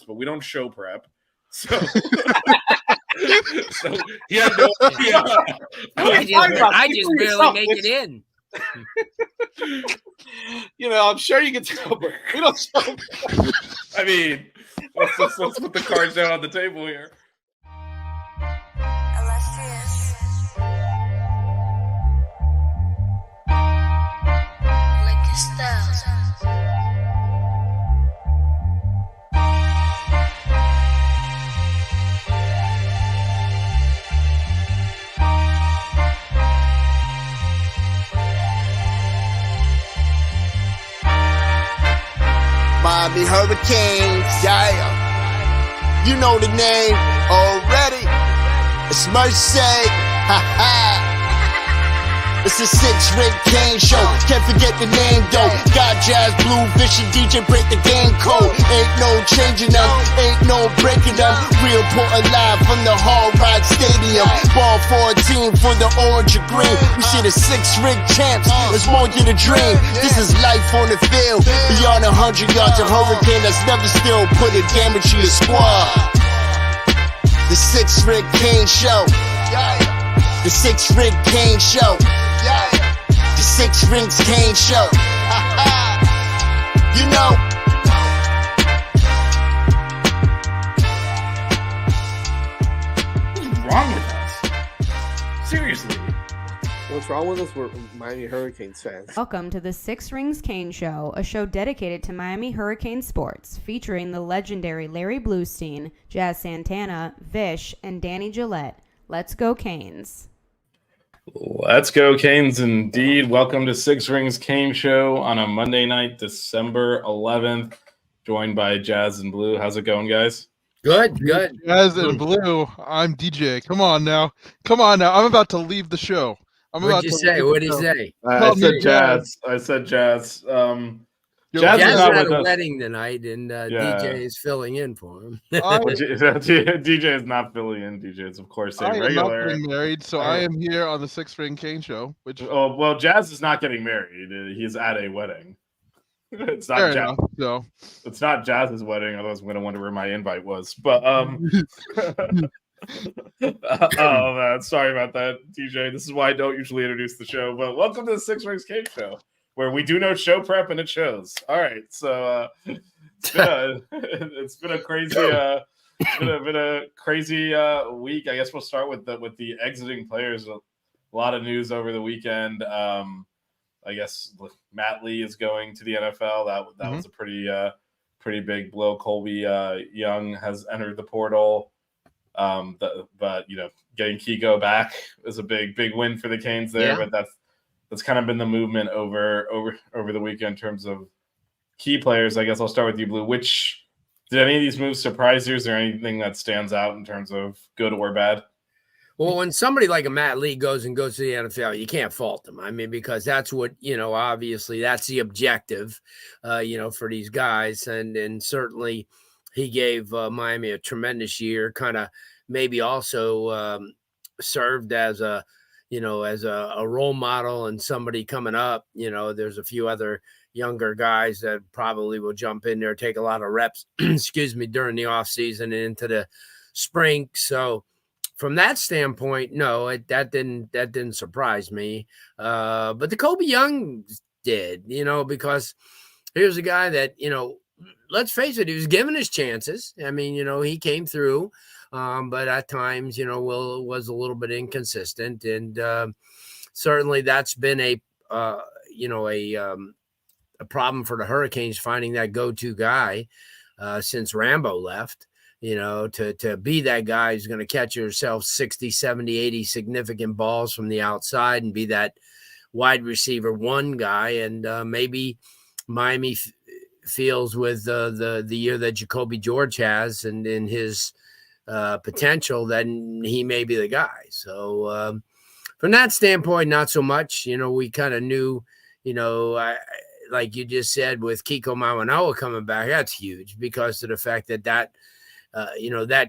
But we don't show prep, so so he had no idea. I just barely make it in. I'm sure you can tell, but we don't show prep. I mean, let's put the cards down on the table here. Miami Hurricanes, yeah. You know the name already. It's Mercy, ha ha. It's a 6-ring Kane show. Can't forget the name though. Got Jazz, Blue, Vision, DJ, break the game code. Ain't no changing them, ain't no breaking them. Real Portland live from the Hard Rock Stadium. Ball 14 for the orange and green. We see the 6-ring champs. It's more than a dream. This is life on the field. Beyond 100 yards, a hurricane that's never still put a damage to your squad. The 6-ring Kane show. The 6-ring Kane show. The 6 Rings Kane show. You know. What's wrong with us? Seriously. What's wrong with us? We're Miami Hurricanes fans. Welcome to the 6 Rings Kane Show, a show dedicated to Miami Hurricane sports, featuring the legendary Larry Bluestein, Jazz Santana, Vish, and Danny Gillette. Let's go Canes. Let's go Canes indeed. Welcome to 6 Rings Kane Show on a Monday night, December 11th, joined by Jazz and Blue. How's it going, guys? Good. Jazz and Blue, I'm DJ. Come on now. I'm about to leave the show. What'd you say? I said Jazz. Jazz is at a wedding tonight, and DJ is filling in for him. DJ is not filling in. DJ is, of course, a regular. I am not getting married, so I am here on the 6 Ring Kane Show. Well, Jazz is not getting married. He's at a wedding. It's not Fair Jazz. enough, so. It's not Jazz's wedding. Otherwise, I'm going to wonder where my invite was. But oh man, sorry about that, DJ. This is why I don't usually introduce the show. But welcome to the 6 Rings Kane Show, where we do no show prep and it shows. All right, so it's been a crazy, been a crazy week. I guess we'll start with the exiting players. A lot of news over the weekend. I guess Matt Lee is going to the NFL. That was a pretty big blow. Colby Young has entered the portal. But getting Kiko back is a big win for the Canes there. Yeah. But that's kind of been the movement over the weekend in terms of key players. I guess I'll start with you, Blue. Did any of these moves surprise you? Is there anything that stands out in terms of good or bad? Well, when somebody like a Matt Lee goes to the NFL, you can't fault them. I mean, because that's what, obviously that's the objective, for these guys. And certainly he gave Miami a tremendous year, kind of maybe also served as a role model and somebody coming up. There's a few other younger guys that probably will jump in there, take a lot of reps, during the offseason and into the spring. So from that standpoint, no, that didn't surprise me. But the Colby Young did, because here's a guy that, let's face it, he was given his chances. I mean, he came through, but at times, was a little bit inconsistent. And certainly that's been a problem for the Hurricanes, finding that go-to guy since Rambo left. To be that guy who's going to catch yourself 60, 70, 80 significant balls from the outside and be that wide receiver one guy. And maybe Miami feels with the year that Jacoby George has and in his potential, then he may be the guy. So from that standpoint, not so much. We kind of knew, like you just said, with Kiko Mawanoa coming back, that's huge because of the fact that that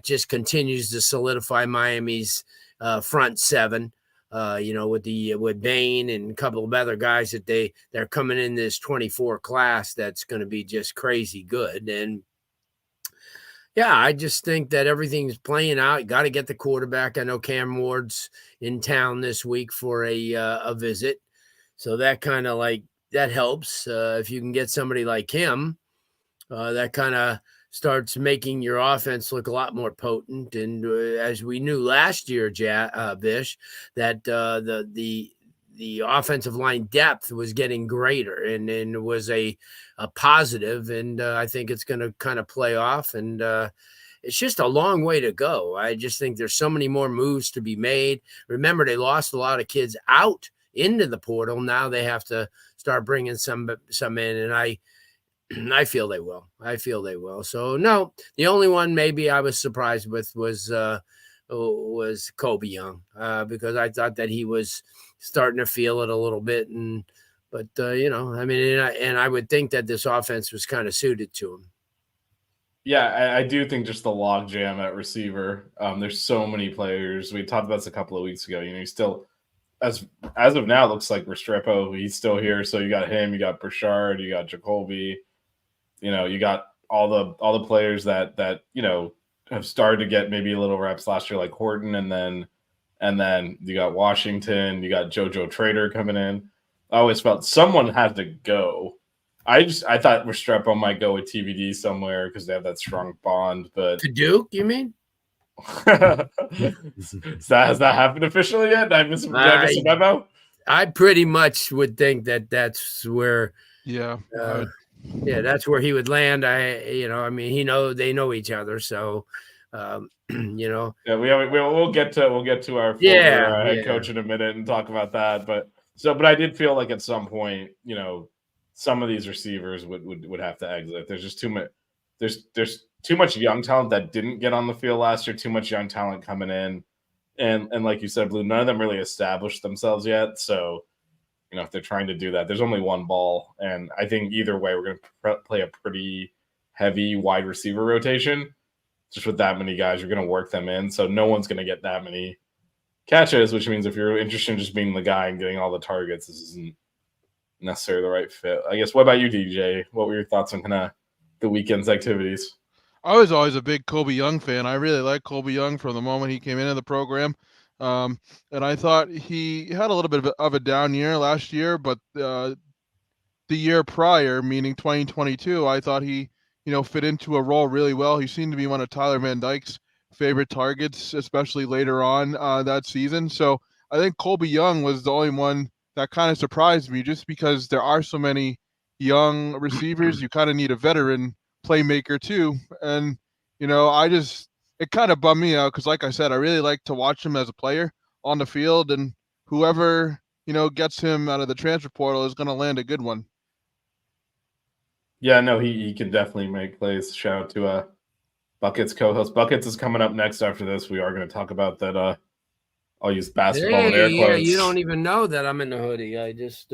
just continues to solidify Miami's front seven. With Bain and a couple of other guys that they're coming in this 24 class, that's going to be just crazy good. And yeah, I just think that everything's playing out. You got to get the quarterback. I know Cam Ward's in town this week for a visit, so that kind of that helps. If you can get somebody like him, that kind of starts making your offense look a lot more potent. And as we knew last year, Bish, that the offensive line depth was getting greater and it was a positive. And I think it's going to kind of play off. And it's just a long way to go. I just think there's so many more moves to be made. Remember, they lost a lot of kids out into the portal. Now they have to start bringing some in, and I feel they will. So no, the only one maybe I was surprised with was Kobe Young, because I thought that he was starting to feel it a little bit, but I would think that this offense was kind of suited to him. Yeah, I do think just the log jam at receiver. There's so many players. We talked about this a couple of weeks ago. He's still, as of now, it looks like Restrepo. He's still here. So you got him, you got Burchard, you got Jacoby. You got all the players that have started to get maybe a little reps last year, like Horton, and then you got Washington, you got JoJo Trader coming in. I always felt someone had to go. I thought Restrepo might go with TVD somewhere because they have that strong bond. But to Duke, you mean? Has that happened officially yet? Did I miss a memo? I pretty much would think that that's where. Yeah. Yeah, that's where he would land. They know each other, so Yeah, we'll get to our former head coach in a minute and talk about that. But I did feel like at some point, some of these receivers would have to exit. There's just too much. There's too much young talent that didn't get on the field last year. Too much young talent coming in, and like you said, Blue, none of them really established themselves yet. So. If they're trying to do that, there's only one ball. And I think either way, we're going to play a pretty heavy wide receiver rotation. Just with that many guys, you're going to work them in. So no one's going to get that many catches, which means if you're interested in just being the guy and getting all the targets, this isn't necessarily the right fit. I guess, what about you, DJ? What were your thoughts on kind of the weekend's activities? I was always a big Kobe Young fan. I really liked Kobe Young from the moment he came into the program. And I thought he had a little bit of a down year last year, but the year prior, meaning 2022, I thought he, fit into a role really well. He seemed to be one of Tyler Van Dyke's favorite targets, especially later on that season. So I think Kobe Young was the only one that kind of surprised me, just because there are so many young receivers. You kind of need a veteran playmaker too. And, it kind of bummed me out because, like I said, I really like to watch him as a player on the field, and whoever, gets him out of the transfer portal is going to land a good one. Yeah, no, he can definitely make plays. Shout out to Buckets co-host. Buckets is coming up next after this. We are going to talk about that. I'll use basketball in air quotes. Yeah, you don't even know that I'm in the hoodie. I just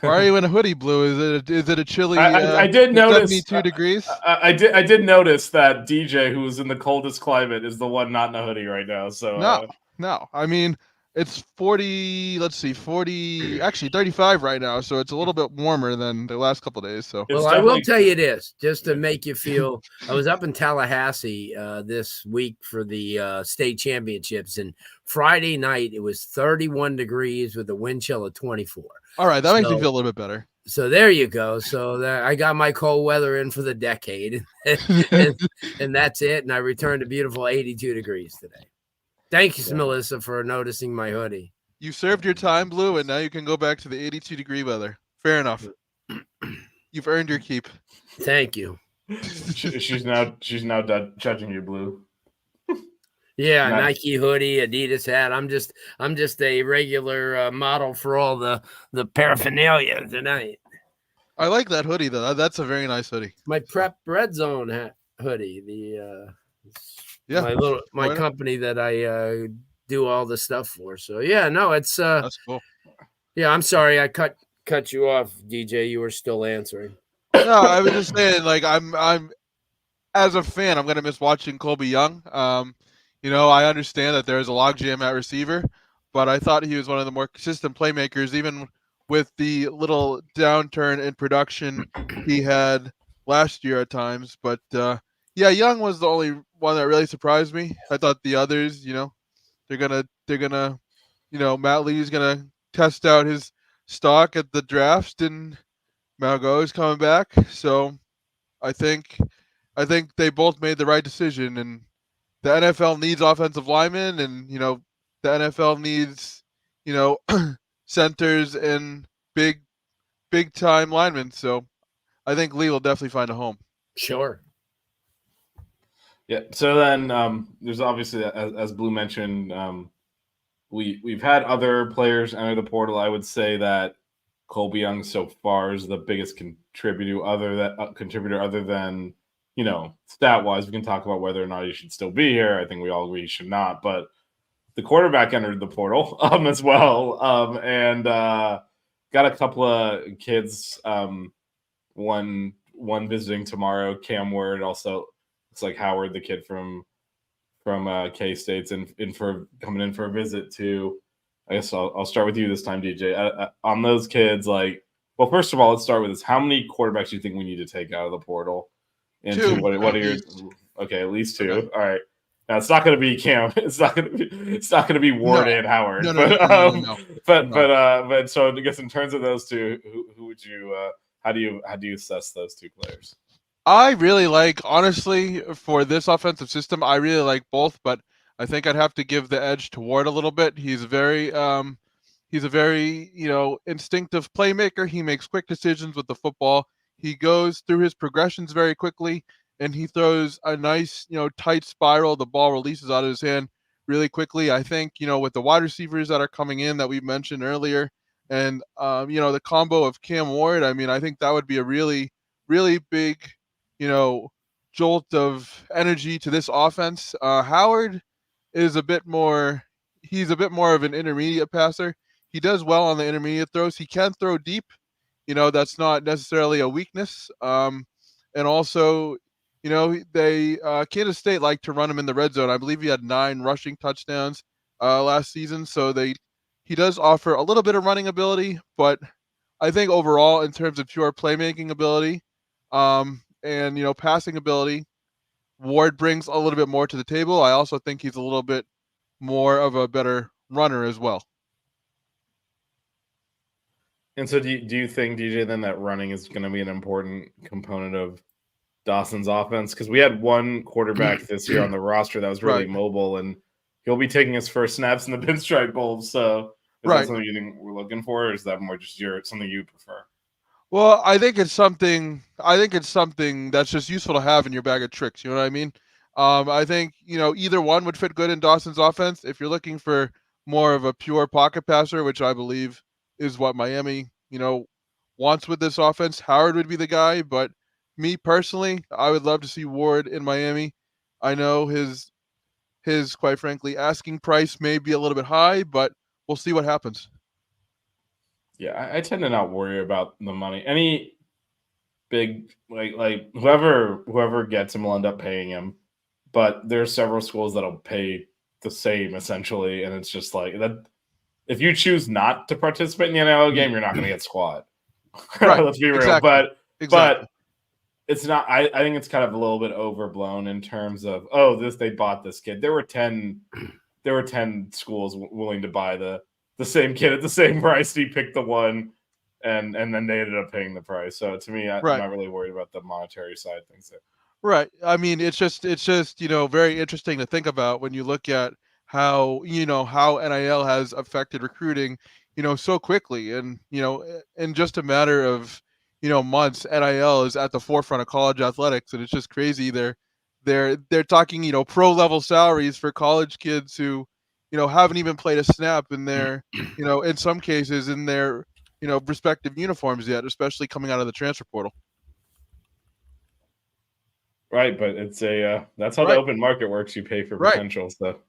Why are you in a hoodie, Blue? Is it a chilly? I did notice 72 degrees. I did notice that DJ, who's in the coldest climate, is the one not in a hoodie right now. So no. I mean, it's 40. Let's see, 40. Actually, 35 right now. So it's a little bit warmer than the last couple of days. So I will tell you this, just to make you feel. I was up in Tallahassee this week for the state championships, and Friday night it was 31 degrees with a wind chill of 24. All right, that makes me feel a little bit better. So there you go. So I got my cold weather in for the decade, and that's it. And I returned to beautiful 82 degrees today. Thank you, Melissa, for noticing my hoodie. You served your time, Blue, and now you can go back to the 82-degree weather. Fair enough. You've earned your keep. Thank you. she's now done judging you, Blue. Yeah, nice. Nike hoodie, Adidas hat. I'm just a regular model for all the paraphernalia tonight. I like that hoodie though. That's a very nice hoodie. My Prep Red Zone hoodie. Yeah, my why not? company that I do all the stuff for. So yeah, no, it's That's cool. yeah. I'm sorry, I cut you off, DJ. You were still answering. No, I was just saying, like, I'm as a fan, I'm gonna miss watching Colby Young. I understand that there's a logjam at receiver, but I thought he was one of the more consistent playmakers, even with the little downturn in production he had last year at times. But yeah, Young was the only one that really surprised me. I thought the others, they're gonna, Matt Lee's gonna test out his stock at the draft, and Malgo is coming back, so I think they both made the right decision, and the NFL needs offensive linemen, and the NFL needs you know centers and big time linemen. So I think Lee will definitely find a home. Sure. Yeah. So then there's obviously, as Blue mentioned, we've had other players enter the portal. I would say that Colby Young so far is the biggest contributor, other than stat wise. We can talk about whether or not he should still be here. I think we all agree he should not. But the quarterback entered the portal as well, and got a couple of kids. One visiting tomorrow. Cam Ward, also looks like Howard, the kid from K-State's in for coming in for a visit too. I guess I'll start with you this time, DJ. On those kids, well, first of all, let's start with this. How many quarterbacks do you think we need to take out of the portal? Two, what are your okay? At least two. Okay. All right. Now it's not going to be Cam. It's not going to be Ward and Howard. No. But so I guess in terms of those two, who would you? How do you assess those two players? I really like, honestly, for this offensive system, I really like both, but I think I'd have to give the edge to Ward a little bit. He's a very instinctive playmaker. He makes quick decisions with the football. He goes through his progressions very quickly, and he throws a nice, tight spiral. The ball releases out of his hand really quickly. I think, with the wide receivers that are coming in that we mentioned earlier, and the combo of Cam Ward, I think that would be a really, really big jolt of energy to this offense. Howard is he's a bit more of an intermediate passer. He does well on the intermediate throws. He can throw deep. That's not necessarily a weakness. And also, Kansas State liked to run him in the red zone. I believe he had 9 rushing touchdowns last season. So he does offer a little bit of running ability, but I think overall, in terms of pure playmaking ability, and passing ability, Ward brings a little bit more to the table. I also think he's a little bit more of a better runner as well. And so do you think, DJ, then that running is going to be an important component of Dawson's offense? Because we had one quarterback this year on the roster that was really mobile, and he'll be taking his first snaps in the Pinstripe Bowl. So is that something you think we're looking for, or is that more just something you prefer? Well, I think it's something that's just useful to have in your bag of tricks. You know what I mean? I think either one would fit good in Dawson's offense. If you're looking for more of a pure pocket passer, which I believe is what Miami wants with this offense, Howard would be the guy. But me personally, I would love to see Ward in Miami. I know his quite frankly asking price may be a little bit high, but we'll see what happens. Yeah, I tend to not worry about the money. Any big like whoever gets him will end up paying him. But there are several schools that'll pay the same essentially, and it's just like that. If you choose not to participate in the NIL game, you're not going to get squat. Right. Let's be real. Exactly. But it's not. I think it's kind of a little bit overblown in terms of they bought this kid. There were 10 schools willing to buy the same kid at the same price. He picked the one, and then they ended up paying the price. So to me, I'm not really worried about the monetary side of things there. Right. It's just very interesting to think about when you look at how NIL has affected recruiting, so quickly, and in just a matter of months, NIL is at the forefront of college athletics, and it's just crazy. They're talking pro level salaries for college kids who haven't even played a snap in their in some cases in their respective uniforms yet, especially coming out of the transfer portal. Right, but it's a that's how the Right. open market works. You pay for Right. potential, so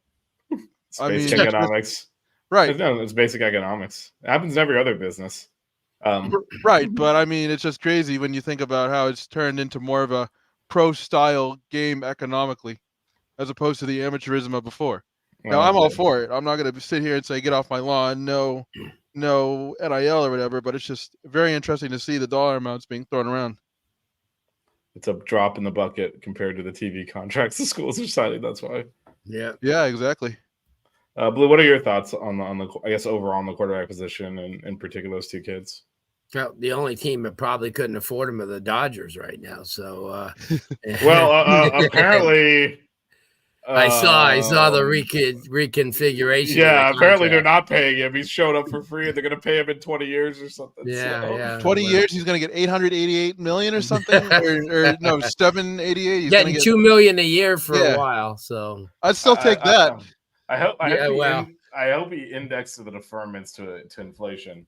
it's I basic mean, economics. right, No, it's basic economics. It happens in every other business. right. But I mean, it's just crazy when you think about how it's turned into more of a pro style game economically, as opposed to the amateurism of before. Now, I'm all for it. I'm not going to sit here and say, get off my lawn, no NIL or whatever, but it's just very interesting to see the dollar amounts being thrown around. It's a drop in the bucket compared to the TV contracts the schools are signing. That's why. Yeah. Yeah, exactly. Blue, what are your thoughts on the I guess overall on the quarterback position and in particular those two kids? Well, the only team that probably couldn't afford him are the Dodgers right now. So, Well, apparently, I saw the reconfiguration. Yeah, of the apparently they're contract. not paying him. He's showed up for free, and they're going to pay him in 20 years or something. Yeah, so. yeah. 20 years, he's going to get 888 million or something, or no, 788. He's Getting going to get $2 million a year for a while. So I'd still take that. I hope. Yeah, I hope he indexed the deferments to inflation.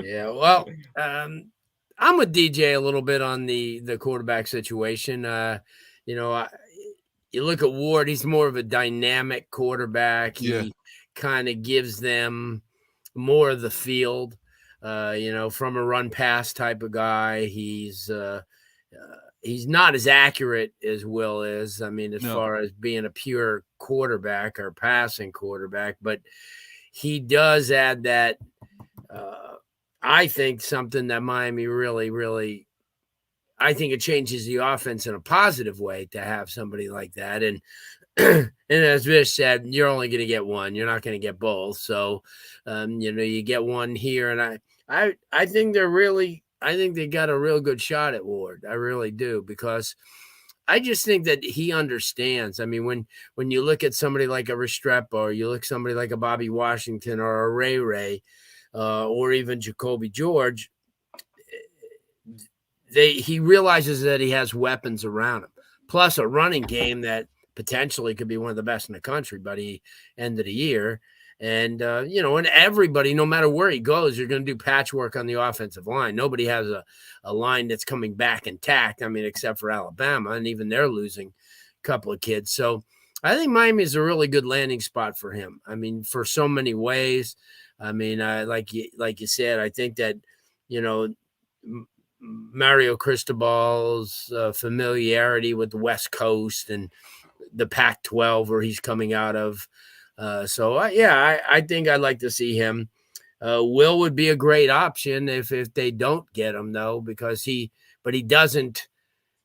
yeah. Well, I'm with DJ a little bit on the quarterback situation. You look at Ward; he's more of a dynamic quarterback. He kind of gives them more of the field. From a run pass type of guy. He's not as accurate as Will is. I mean, as far as being a pure quarterback or passing quarterback, but he does add that. I think something that Miami really, really, I think it changes the offense in a positive way to have somebody like that. And and as Vish said, you're only going to get one. You're not going to get both. So, you get one here, and I think they got a real good shot at Ward. I really do, because I just think that he understands. I mean, when you look at somebody like a Restrepo, or you look at somebody like a Bobby Washington or a Ray, or even Jacoby George, he realizes that he has weapons around him, plus a running game that potentially could be one of the best in the country by the end of the year. And, and everybody, no matter where he goes, you're going to do patchwork on the offensive line. Nobody has a line that's coming back intact. I mean, except for Alabama, and even they're losing a couple of kids. So I think Miami is a really good landing spot for him. I mean, for so many ways. I mean, like you said, I think that, Mario Cristobal's familiarity with the West Coast and the Pac-12 where he's coming out of. I think I'd like to see him. Will would be a great option if they don't get him, though, because he doesn't,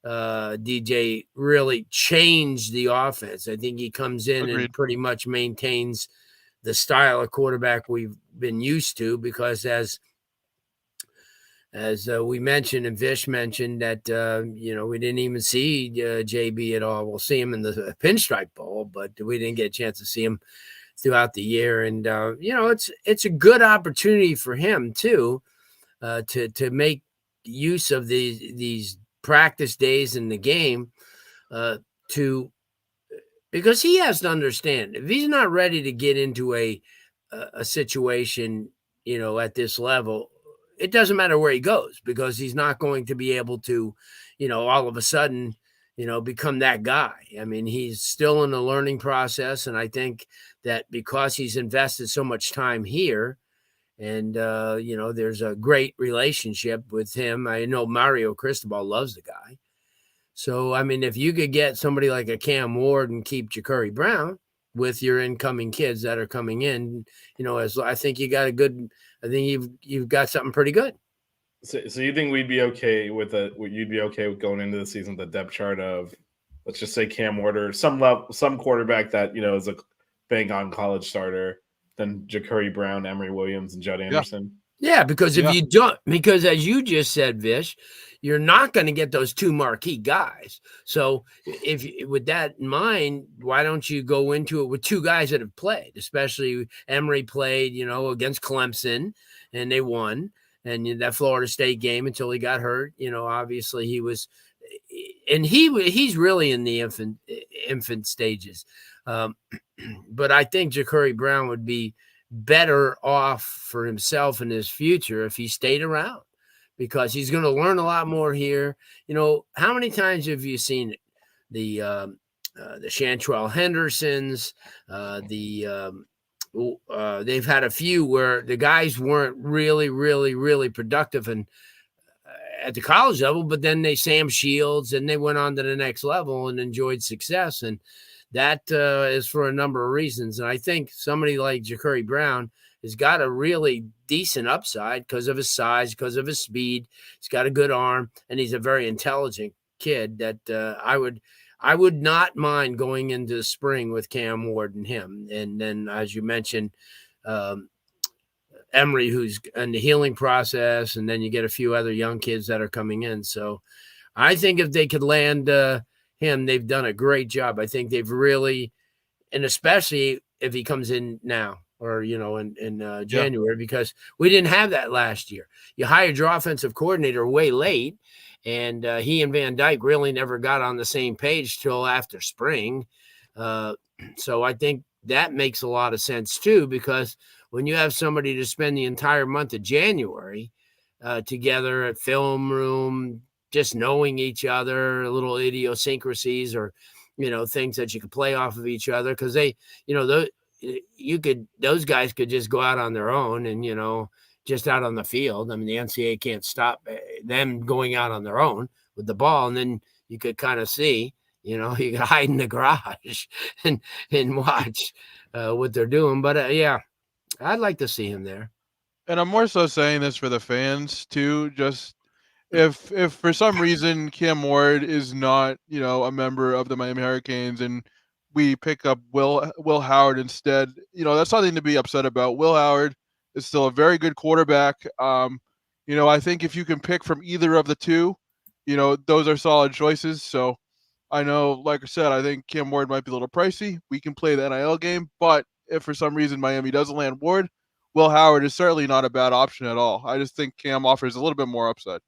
DJ, really change the offense. I think he comes in and pretty much maintains the style of quarterback we've been used to, because as we mentioned, and Vish mentioned, that, we didn't even see JB at all. We'll see him in the Pinstripe Bowl, but we didn't get a chance to see him throughout the year. And, it's a good opportunity for him, too, to make use of these practice days in the game, because he has to understand, if he's not ready to get into a situation, at this level, it doesn't matter where he goes, because he's not going to be able to, all of a sudden, become that guy. I mean, he's still in the learning process. And I think that because he's invested so much time here, and, there's a great relationship with him. I know Mario Cristobal loves the guy. So, I mean, if you could get somebody like a Cam Ward and keep Ja'Cory Brown with your incoming kids that are coming in, I think you've got something pretty good. So you think we'd be okay with you'd be okay with going into the season with the depth chart of, let's just say, Cam Ward, or some quarterback that, is a bang on college starter, then Ja'Cory Brown, Emory Williams, and Judd Anderson? Yeah, because if you don't, because as you just said, Vish, you're not going to get those two marquee guys. So with that in mind, why don't you go into it with two guys that have played? Especially Emory played, against Clemson, and they won. And that Florida State game until he got hurt, obviously he was, and he's really in the infant stages. But I think Ja'Cory Brown would be better off for himself and his future if he stayed around, because he's going to learn a lot more here. You know, how many times have you seen it? The Chantrell Hendersons, they've had a few where the guys weren't really productive and at the college level, but then they Sam Shields and they went on to the next level and enjoyed success. And that is for a number of reasons. And I think somebody like Ja'Cory Brown has got a really decent upside because of his size, because of his speed. He's got a good arm, and he's a very intelligent kid that I would not mind going into the spring with Cam Ward and him. And then, as you mentioned, Emery, who's in the healing process, and then you get a few other young kids that are coming in. So I think if they could land him, they've done a great job. I think they've really, and especially if he comes in now or, you know, in January, because we didn't have that last year. You hired your offensive coordinator way late, and he and Van Dyke really never got on the same page till after spring. So I think that makes a lot of sense too, because when you have somebody to spend the entire month of January together at film room, just knowing each other, little idiosyncrasies or, you know, things that you could play off of each other, because they, you know, those guys could just go out on their own and, you know, just out on the field. I mean, the NCAA can't stop them going out on their own with the ball, and then you could kind of see, you know, you could hide in the garage and watch what they're doing. But yeah, I'd like to see him there. And I'm more so saying this for the fans too. Just if for some reason Cam Ward is not, you know, a member of the Miami Hurricanes and we pick up Will Howard instead, you know, that's nothing to be upset about. Will Howard is still a very good quarterback. You know, I think if you can pick from either of the two, you know, those are solid choices. So I know, like I said, I think Cam Ward might be a little pricey. We can play the NIL game, but if for some reason Miami doesn't land Ward, Will Howard is certainly not a bad option at all. I just think Cam offers a little bit more upside.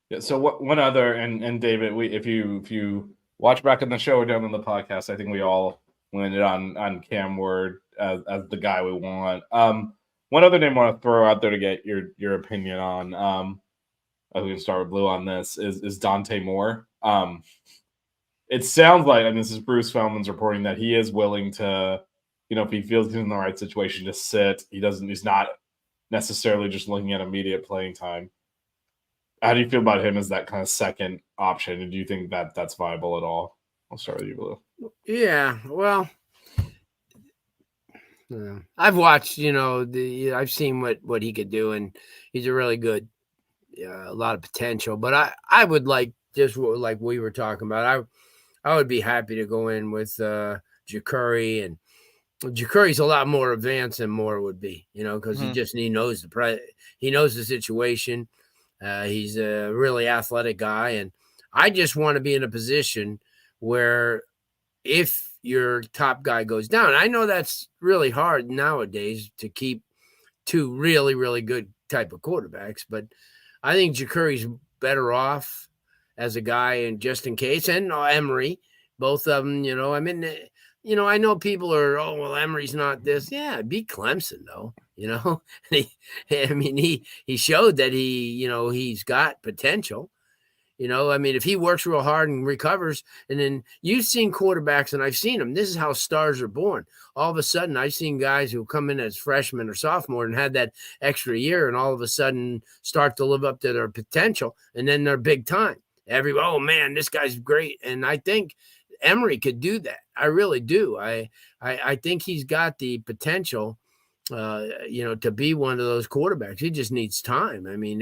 Yeah. So one other, and David, if you watch back on the show or down on the podcast, I think we all landed on Cam Ward as the guy we want. One other name I want to throw out there to get your opinion on. We can start with Blue on this. Is Dante Moore? It sounds like, and this is Bruce Feldman's reporting, that he is willing to, you know, if he feels he's in the right situation, to sit. He's not necessarily just looking at immediate playing time. How do you feel about him as that kind of second option? And do you think that that's viable at all? I'll start with you, Blue. Yeah, well, I've watched, you know, I've seen what he could do, and he's a really good, a lot of potential. But I would like, just like we were talking about, I would be happy to go in with Ja'Cory, and Ja'Cory's a lot more advanced than Moore would be, you know, because he knows he knows the situation. He's a really athletic guy, and I just want to be in a position where if your top guy goes down, I know that's really hard nowadays to keep two really good type of quarterbacks, but I think Ja'Cory's better off as a guy, and just in case, and Emery, both of them, you know, I mean, you know, I know people are, oh, well, Emery's not this. Yeah, beat Clemson though, you know. I mean, he showed that you know, he's got potential. You know, I mean, if he works real hard and recovers, and then you've seen quarterbacks, and I've seen them. This is how stars are born. All of a sudden, I've seen guys who come in as freshmen or sophomore and had that extra year, and all of a sudden start to live up to their potential, and then they're big time. Oh man, this guy's great, and I think Emery could do that. I really do. I think he's got the potential, you know, to be one of those quarterbacks. He just needs time. I mean,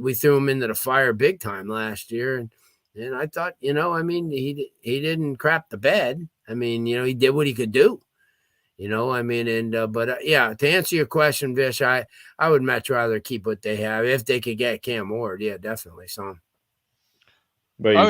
we threw him into the fire big time last year, and I thought, you know, I mean, he didn't crap the bed. I mean, you know, he did what he could do. You know, I mean, yeah, to answer your question, Vish, I would much rather keep what they have if they could get Cam Ward. Yeah, definitely. So, I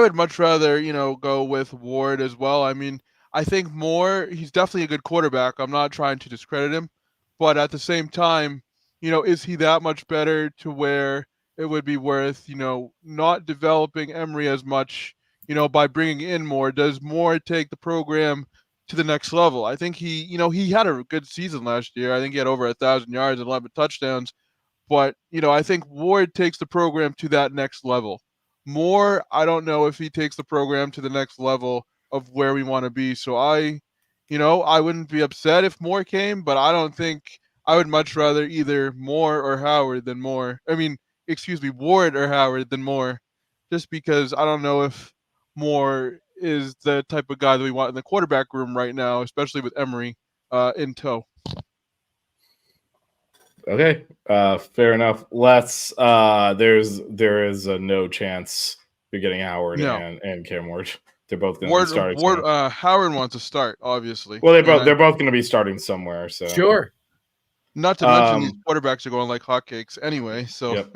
would much rather, you know, go with Ward as well. I mean, I think Moore, he's definitely a good quarterback. I'm not trying to discredit him, but at the same time, you know, is he that much better to where it would be worth, you know, not developing Emery as much, you know, by bringing in Moore? Does Moore take the program to the next level. I think he had a good season last year. I think he had over 1,000 yards and 11 touchdowns. But, I think Ward takes the program to that next level. Moore, I don't know if he takes the program to the next level of where we want to be. So I wouldn't be upset if Moore came, but I don't think I would much rather either Moore or Howard than Moore. I mean, excuse me, Ward or Howard than Moore, just because I don't know if Moore is the type of guy that we want in the quarterback room right now, especially with Emory in tow. Okay, fair enough. Let's. There is a no chance you're getting Howard and Cam Ward. They're both going to be starting. Howard wants to start, obviously. Well, they're both going to be starting somewhere. So Sure. Not to mention these quarterbacks are going like hotcakes anyway. So.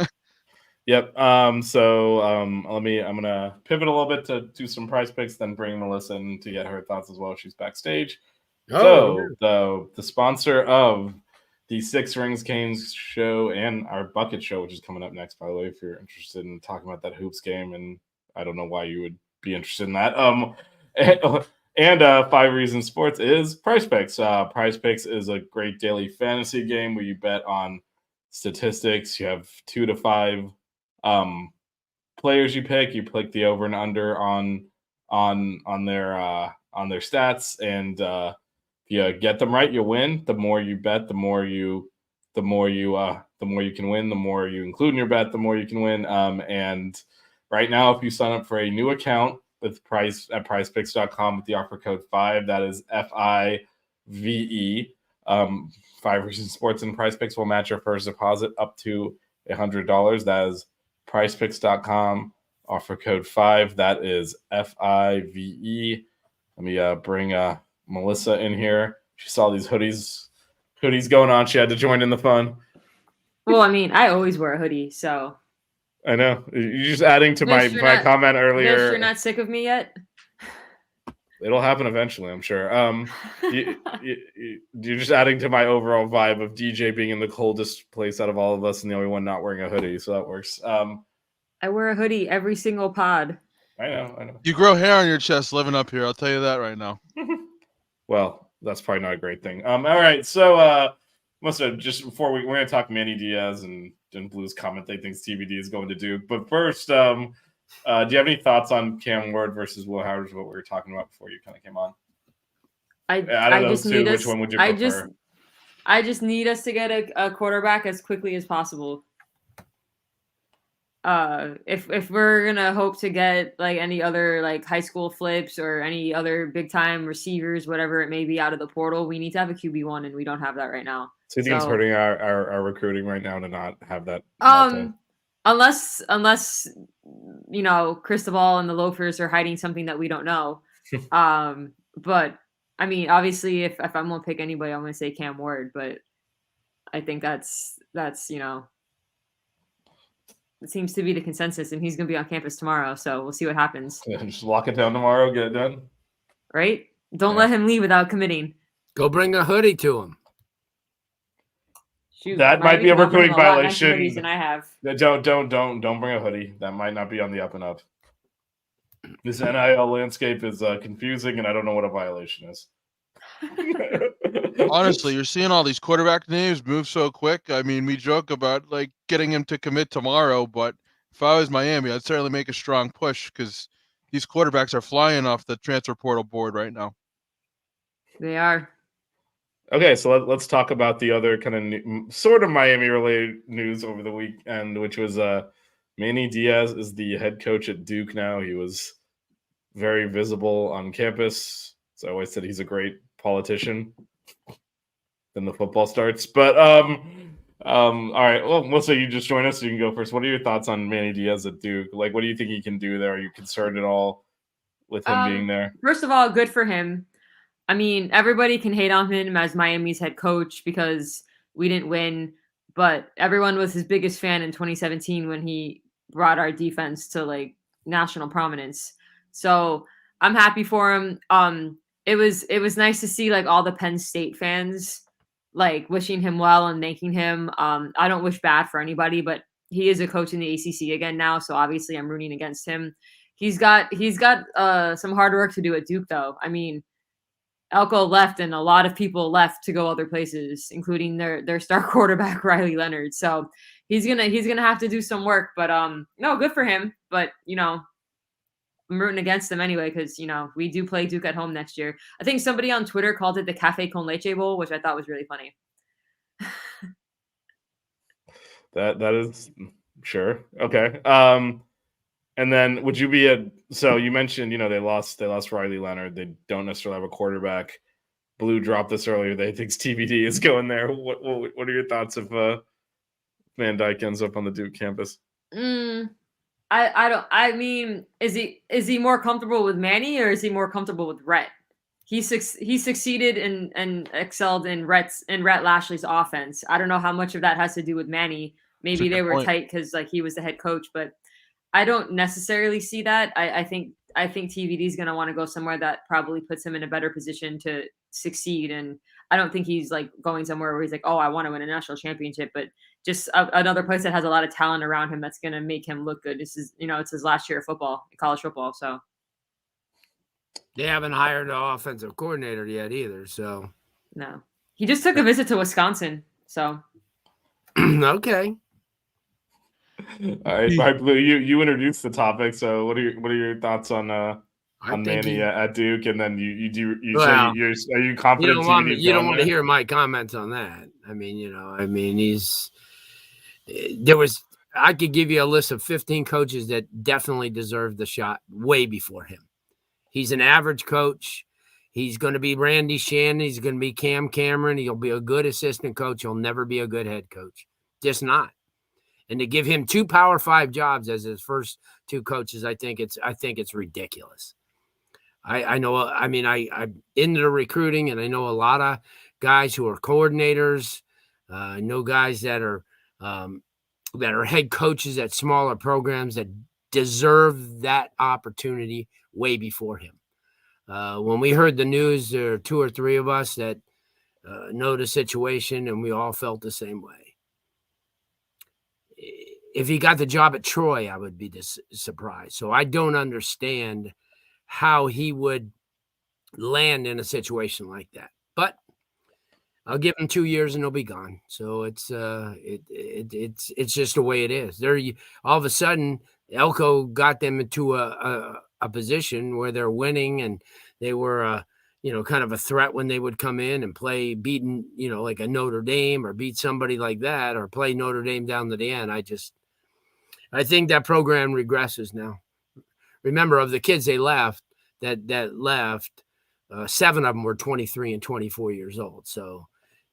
Yep. I'm gonna pivot a little bit to do some price picks, then bring Melissa in to get her thoughts as well. She's backstage. So the sponsor of the Six Rings Canes show and our bucket show, which is coming up next, by the way, if you're interested in talking about that hoops game, and I don't know why you would be interested in that. And 5 Reasons Sports is Price Picks. Price Picks is a great daily fantasy game where you bet on statistics. You have 2 to 5 players you pick. You pick the over and under on their stats, and if you get them right, you win. The more you bet, the more you can win. The more you include in your bet, the more you can win. And right now, if you sign up for a new account with Price at PricePicks.com with the offer code 5, that is FIVE. 5 Reasons Sports and Price Picks will match your first deposit up to $100. That is PricePicks.com. Offer code 5. That is FIVE. Let me bring Melissa in here. She saw these hoodies going on. She had to join in the fun. Well, I mean, I always wear a hoodie, so. I know. You're just adding to my comment earlier. You're not sick of me yet? It'll happen eventually, I'm sure. You're just adding to my overall vibe of DJ being in the coldest place out of all of us and the only one not wearing a hoodie, so that works. I wear a hoodie every single pod. I know. You grow hair on your chest living up here. I'll tell you that right now. Well, that's probably not a great thing. All right, so just before we're going to talk Manny Diaz and Blue's comment they think TBD is going to do. But first, do you have any thoughts on Cam Ward versus Will Howard, what we were talking about before you kind of came on? Which one would you prefer? I just need us to get a quarterback as quickly as possible. If we're gonna hope to get like any other like high school flips or any other big time receivers, whatever it may be, out of the portal, we need to have a QB1, and we don't have that right now. So you think it's hurting our recruiting right now to not have that? Unless Cristobal and the Loafers are hiding something that we don't know. But I mean, obviously, if I'm gonna pick anybody, I'm gonna say Cam Ward. But I think that's it seems to be the consensus, and he's gonna be on campus tomorrow. So we'll see what happens. Yeah, just lock it down tomorrow, get it done. Right? Don't let him leave without committing. Go bring a hoodie to him. Shoot, that might be a recruiting violation. Than I have. Don't bring a hoodie. That might not be on the up and up. This NIL landscape is confusing, and I don't know what a violation is. Honestly, you're seeing all these quarterback names move so quick. I mean, we joke about like getting him to commit tomorrow, but if I was Miami, I'd certainly make a strong push because these quarterbacks are flying off the transfer portal board right now. They are. Okay, so let's talk about the other kind of sort of Miami-related news over the weekend, which was Manny Diaz is the head coach at Duke now. He was very visible on campus. So I always said he's a great politician. Then the football starts. But all right. Well, Melissa, you just joined us, so you can go first. What are your thoughts on Manny Diaz at Duke? Like, what do you think he can do there? Are you concerned at all with him being there? First of all, good for him. I mean, everybody can hate on him as Miami's head coach because we didn't win, but everyone was his biggest fan in 2017 when he brought our defense to like national prominence. So I'm happy for him. It was nice to see like all the Penn State fans like wishing him well and thanking him. I don't wish bad for anybody, but he is a coach in the ACC again now, so obviously I'm rooting against him. He's got some hard work to do at Duke, though. I mean, Elko left, and a lot of people left to go other places, including their star quarterback Riley Leonard. So he's gonna have to do some work. But no, good for him. But I'm rooting against them anyway because we do play Duke at home next year. I think somebody on Twitter called it the Cafe Con Leche Bowl, which I thought was really funny. That is sure. Okay. And then would you be so you mentioned, they lost Riley Leonard. They don't necessarily have a quarterback. Blue dropped this earlier. They think TBD is going there. What are your thoughts if Van Dyke ends up on the Duke campus? I mean, is he more comfortable with Manny or is he more comfortable with Rhett? He succeeded and excelled in Rhett Lashley's offense. I don't know how much of that has to do with Manny. Maybe they were tight because he was the head coach, but I don't necessarily see that. I think TVD is going to want to go somewhere that probably puts him in a better position to succeed. And I don't think he's going somewhere where he's oh, I want to win a national championship, but just another place that has a lot of talent around him that's going to make him look good. This is, it's his last year of college football. So they haven't hired an offensive coordinator yet either. So no, he just took a visit to Wisconsin. So okay. All right, Blue. You introduced the topic. So what are your thoughts on Manny at Duke? And then are you confident? You don't want to hear my comments on that. I mean, I could give you a list of 15 coaches that definitely deserve the shot way before him. He's an average coach. He's going to be Randy Shannon. He's going to be Cam Cameron. He'll be a good assistant coach. He'll never be a good head coach. Just not. And to give him 2 Power 5 jobs as his first 2 coaches, I think it's ridiculous. I know. I mean, I'm into the recruiting, and I know a lot of guys who are coordinators. I know guys that are head coaches at smaller programs that deserve that opportunity way before him. When we heard the news, there are 2 or 3 of us that know the situation, and we all felt the same way. If he got the job at Troy, I would be surprised. So I don't understand how he would land in a situation like that. But I'll give him 2 years and he'll be gone. So it's just the way it is. All of a sudden, Elko got them into a position where they're winning, and they were kind of a threat when they would come in and play beating, like a Notre Dame or beat somebody like that, or play Notre Dame down to the end. I think that program regresses now. Remember, of the kids that left, 7 of them were 23 and 24 years old. So,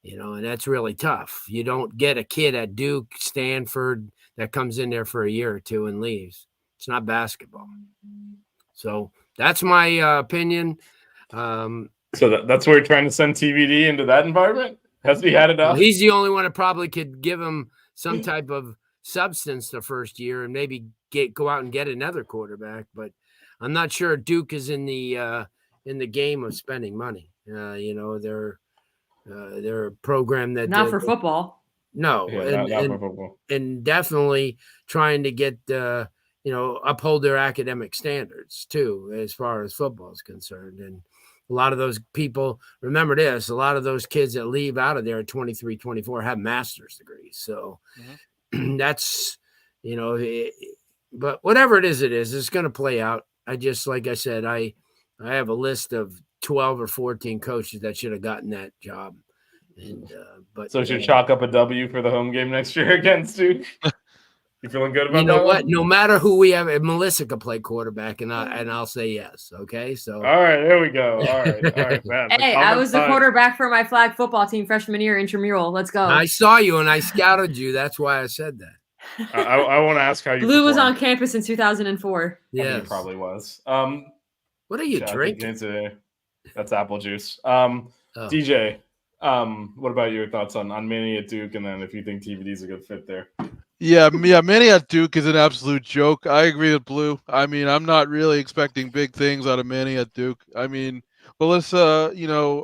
and that's really tough. You don't get a kid at Duke, Stanford that comes in there for a year or 2 and leaves. It's not basketball. So that's my opinion. So that's where you're trying to send TVD into that environment? Has he had enough? Well, he's the only one that probably could give him some type of substance the first year and maybe go out and get another quarterback. But I'm not sure Duke is in the game of spending money. They're a program that not for football. No, not for football. And definitely trying to get uphold their academic standards too, as far as football is concerned. And a lot of those people, remember this, a lot of those kids that leave out of there at 23, 24 have master's degrees. So that's, but whatever it is, it's going to play out. Like I said, I have a list of 12 or 14 coaches that should have gotten that job. And, but so should chalk up a W for the home game next year against Duke? You feeling good about that? You know what? No matter who we have, Melissa could play quarterback, and I'll say yes. Okay, so all right, there we go. All right, man. Hey, I was the quarterback for my flag football team freshman year intramural. Let's go. I saw you and I scouted you. That's why I said that. I want to ask how you. Blue was on campus in 2004. Yeah, he probably was. What are you drinking? That's apple juice. DJ, what about your thoughts on Manny at Duke, and then if you think TVD is a good fit there? Yeah, Manny at Duke is an absolute joke. I agree with Blue. I mean, I'm not really expecting big things out of Manny at Duke. I mean, Melissa,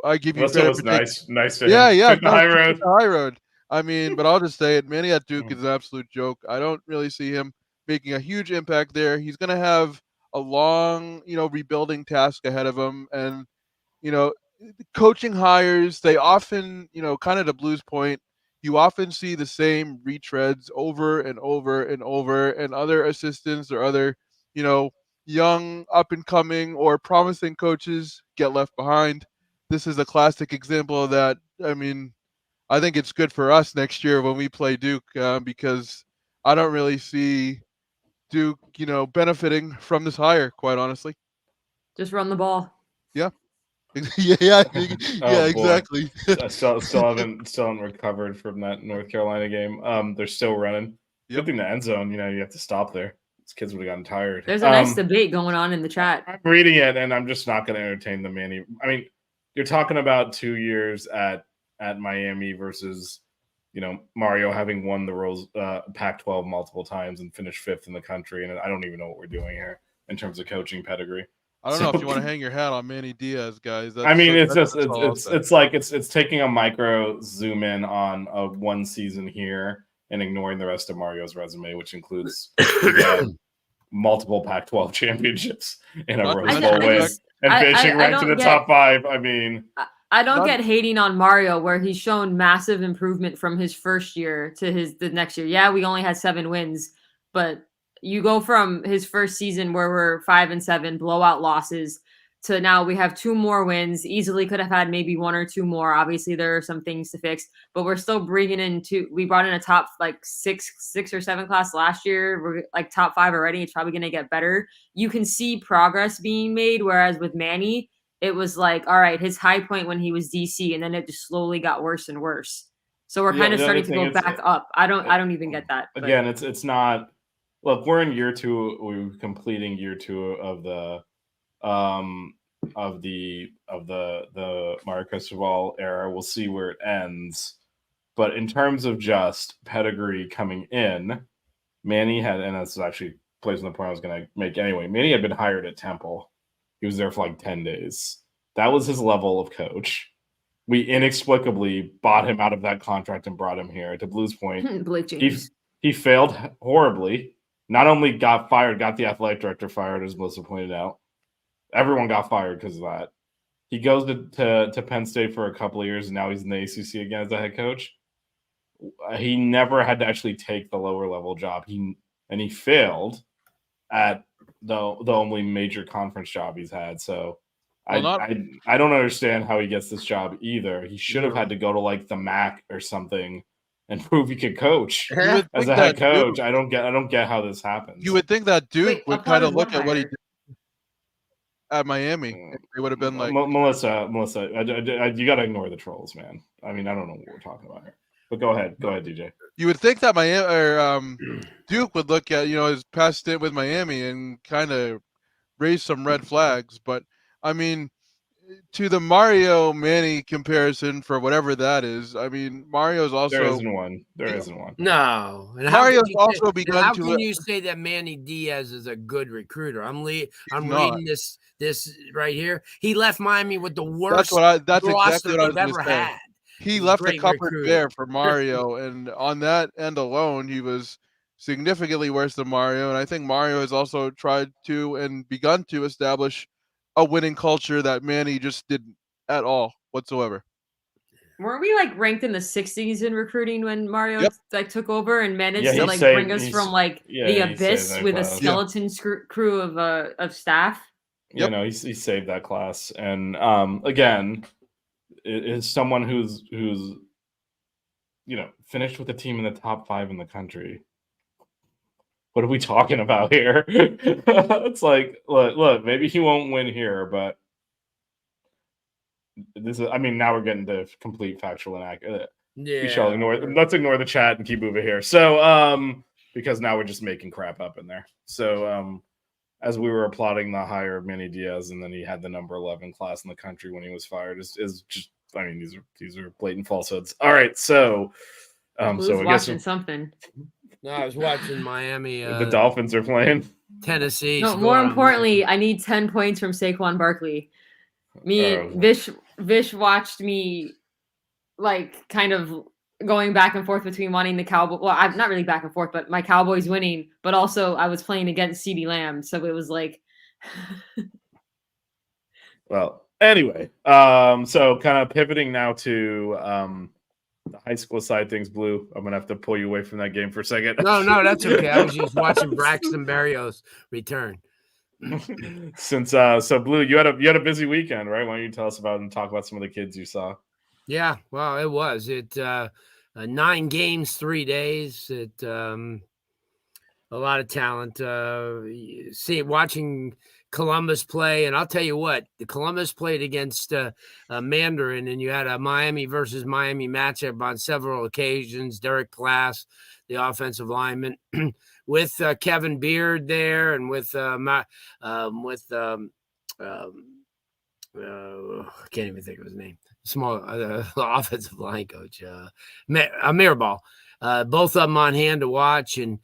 I give you credit. Was nice to him. The high road. I mean, but I'll just say it. Manny at Duke is an absolute joke. I don't really see him making a huge impact there. He's going to have a long, rebuilding task ahead of him. And, coaching hires, they often, kind of to Blue's point, you often see the same retreads over and over and over, and other assistants or other, young up and coming or promising coaches get left behind. This is a classic example of that. I mean, I think it's good for us next year when we play Duke because I don't really see Duke, benefiting from this hire, quite honestly. Just run the ball. Yeah. yeah, Oh, boy. exactly. I still haven't recovered from that North Carolina game. They're still running. Yep. Good thing the end zone, you have to stop there. These kids would have gotten tired. There's a nice debate going on in the chat. I'm reading it, and I'm just not going to entertain the Manny. I mean, you're talking about 2 years at Miami versus, Mario having won the Pac-12 multiple times and finished 5th in the country, and I don't even know what we're doing here in terms of coaching pedigree. I don't know if you want to hang your hat on Manny Diaz, guys. It's taking a micro zoom in on a one season here and ignoring the rest of Mario's resume, which includes multiple Pac-12 championships in a Rose Bowl win and finishing ranked in the top 5. I mean, I don't get hating on Mario where he's shown massive improvement from his first year to the next year. Yeah, we only had 7 wins, but you go from his first season where we're 5-7 blowout losses to now we have 2 more wins. Easily could have had maybe 1 or 2 more. Obviously, there are some things to fix, but we're still bringing in we brought in a top 6 or 7 class last year. We're like top 5 already. It's probably going to get better. You can see progress being made. Whereas with Manny, it was like, all right, his high point when he was DC, and then it just slowly got worse and worse. So we're kind of starting to go back up. I don't even get that. Again, it's not. Look, we're in year 2. We're completing year 2 of the Mario Cristobal era. We'll see where it ends. But in terms of just pedigree coming in, Manny had, and this actually plays on the point I was going to make anyway. Manny had been hired at Temple. He was there for like 10 days. That was his level of coach. We inexplicably bought him out of that contract and brought him here. To Blue's point, Blake James. He failed horribly. Not only got fired, got the athletic director fired, as Melissa pointed out. Everyone got fired because of that. He goes to Penn State for a couple of years, and now he's in the ACC again as the head coach. He never had to actually take the lower level job. He failed at the only major conference job he's had. So I don't understand how he gets this job either. He should have had to go to like the MAC or something and prove he could coach as a head coach. I don't get how this happens. You would think that Duke would kind of look at what he did at Miami. They would have been like, Melissa, you got to ignore the trolls, man. I mean, I don't know what we're talking about here. But go ahead, DJ. You would think that Miami or Duke would look at his past stint with Miami and kind of raise some red flags. But I mean, to the Mario Manny comparison, for whatever that is, I mean, Mario's also there isn't one. No, and Mario's also begun how to. How can you say that Manny Diaz is a good recruiter? I'm reading this right here. He left Miami with the worst. That's exactly what I was ever had. He left the cupboard bare for Mario, and on that end alone, he was significantly worse than Mario. And I think Mario has also tried to and begun to establish a winning culture that Manny just didn't at all whatsoever. Weren't we like ranked in the 60s in recruiting when Mario took over and managed to bring us from the abyss with a skeleton crew of staff? He saved that class, and again, it is someone who's finished with a team in the top 5 in the country. What are we talking about here? It's like, look, maybe he won't win here, but this is, I mean, now we're getting to complete factual inaccurate. Yeah. Let's ignore the chat and keep moving here. So, because now we're just making crap up in there. So, as we were applauding the hire of Manny Diaz, and then he had the number 11 class in the country when he was fired, is just, I mean, these are blatant falsehoods. All right, so, so I guess something. No, I was watching Miami. The Dolphins are playing Tennessee. No, more importantly, I need 10 points from Saquon Barkley. Vish watched me kind of going back and forth between wanting the Cowboys. Well, I'm not really back and forth, but my Cowboys winning. But also, I was playing against CeeDee Lamb, so it was like. Well, Anyway, so kind of pivoting now to the high school side of things. Blue, I'm gonna have to pull you away from that game for a second. No, that's okay. I was just watching Braxton Berrios return. Since so Blue, you had a busy weekend, right? Why don't you tell us about and talk about some of the kids you saw? Yeah, well, it was 9 games, 3 days. A lot of talent. Watching Columbus play, and I'll tell you what, the Columbus played against Mandarin, and you had a Miami versus Miami matchup on several occasions. Derek Glass, the offensive lineman, with Kevin Beard there, and with I can't even think of his name. Small offensive line coach, Mirabal. Both of them on hand to watch, and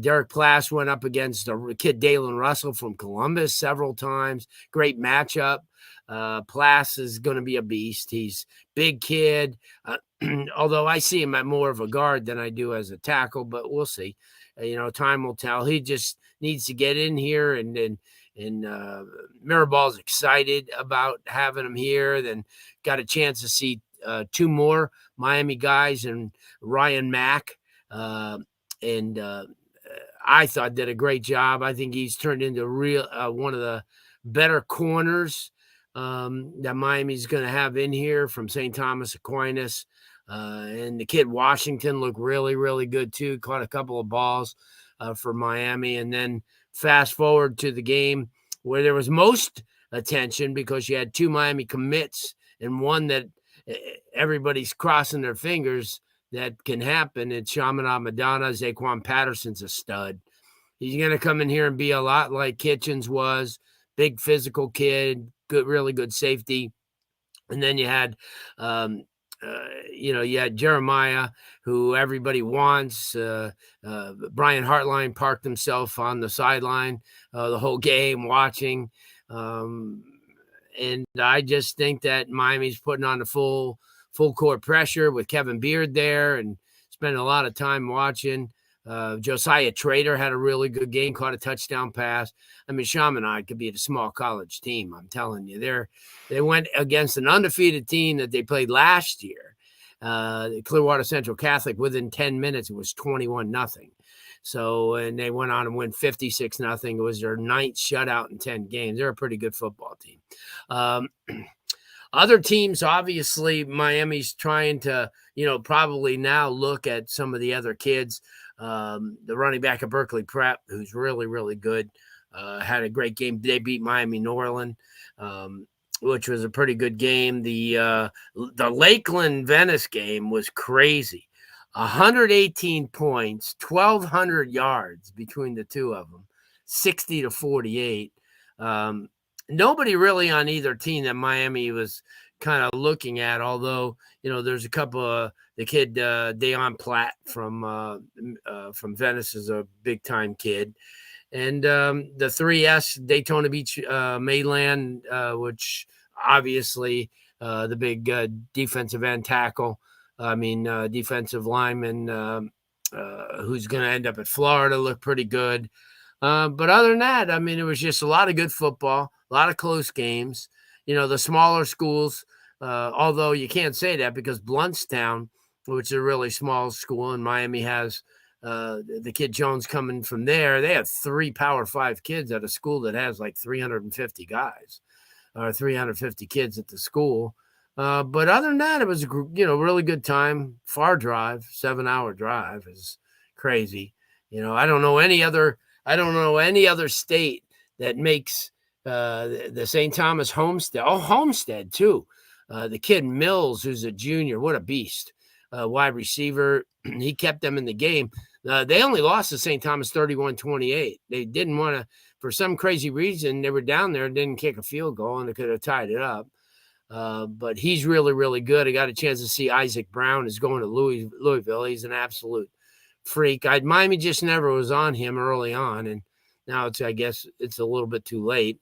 Derek Plass went up against a kid, Dalen Russell from Columbus, several times. Great matchup. Plass is going to be a beast. He's big kid, although I see him at more of a guard than I do as a tackle, but we'll see. Time will tell. He just needs to get in here, and Mirabal's excited about having him here. Then got a chance to see 2 more Miami guys, and Ryan Mack, and I thought did a great job. I think he's turned into one of the better corners that Miami's going to have in here, from St. Thomas Aquinas. And the kid Washington looked really, really good too. Caught a couple of balls for Miami. And then fast forward to the game where there was most attention, because you had 2 Miami commits and one that everybody's crossing their fingers that can happen. It's Chaminade Madonna. Zaquan Patterson's a stud. He's going to come in here and be a lot like Kitchens was. Big physical kid, good, really good safety. And then you had you had Jeremiah, who everybody wants. Brian Hartline parked himself on the sideline the whole game watching. And I just think that Miami's putting on the full court pressure with Kevin Beard there, and spending a lot of time watching. Josiah Trader had a really good game, caught a touchdown pass. I mean, Chaminade could be a small college team. I'm telling you, they went against an undefeated team that they played last year, Clearwater Central Catholic. Within 10 minutes, it was 21-0. So, and they went on and win 56-0. It was their 9th shutout in 10 games. They're a pretty good football team. Other teams, obviously, Miami's trying to, probably now look at some of the other kids. The running back of Berkeley Prep, who's really, really good, had a great game. They beat Miami Norland, which was a pretty good game. The Lakeland Venice game was crazy. 118 points, 1,200 yards between the two of them, 60-48. Nobody really on either team that Miami was kind of looking at, although, there's a couple of the kid, Dayon Platt from Venice is a big time kid. And the 3S Daytona Beach Mainland, which obviously the big defensive end tackle, defensive lineman who's going to end up at Florida, looked pretty good. But other than that, it was just a lot of good football, a lot of close games. The smaller schools, although you can't say that because Bluntstown, which is a really small school, and Miami has the kid Jones coming from there. They have 3 Power 5 kids at a school that has like 350 guys or 350 kids at the school. But other than that, it was a really good time. Far drive, 7-hour drive is crazy. I don't know any other state that makes the St. Thomas Homestead. Oh, Homestead too. The kid Mills, who's a junior, what a beast. Wide receiver. He kept them in the game. They only lost to St. Thomas 31-28. They didn't want to, for some crazy reason, they were down there and didn't kick a field goal, and they could have tied it up. But he's really, really good. I got a chance to see Isaac Brown is going to Louisville. He's an absolute freak. Miami just never was on him early on, and now I guess it's a little bit too late.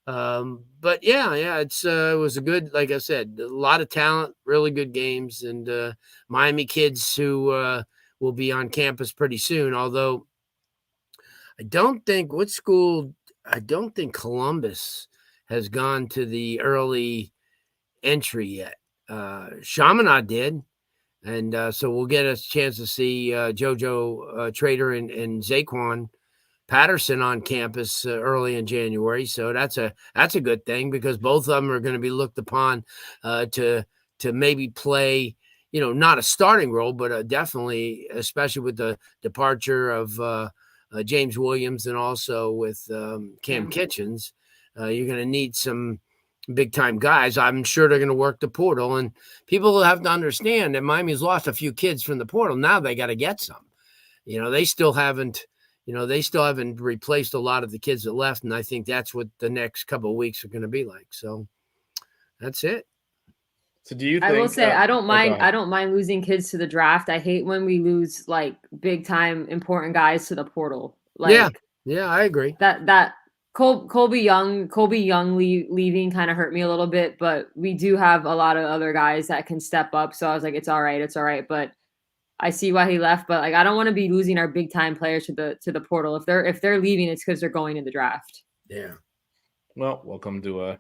But yeah, it was a good, like I said, a lot of talent, really good games, and Miami kids who will be on campus pretty soon. Although I don't think Columbus has gone to the early entry yet. Chaminade did. And so we'll get a chance to see JoJo Trader and Zaquan Patterson on campus early in January. So that's a good thing, because both of them are going to be looked upon to maybe play, not a starting role, but definitely, especially with the departure of James Williams and also with Cam Kitchens, you're going to need some big time guys. I'm sure they're going to work the portal, and people have to understand that Miami's lost a few kids from the portal. Now they got to get some. They still haven't replaced a lot of the kids that left, and I think that's what the next couple of weeks are going to be like. So that's it. So do you think, I will say I don't mind. go ahead. I don't mind losing kids to the draft. I hate when we lose like big time important guys to the portal. Like, yeah, I agree. That Colby Young leaving kind of hurt me a little bit, but we do have a lot of other guys that can step up. So I was like, it's all right. But I see why he left. But like, I don't want to be losing our big time players to the portal. If they're leaving, it's because they're going to the draft. Yeah. Well, welcome to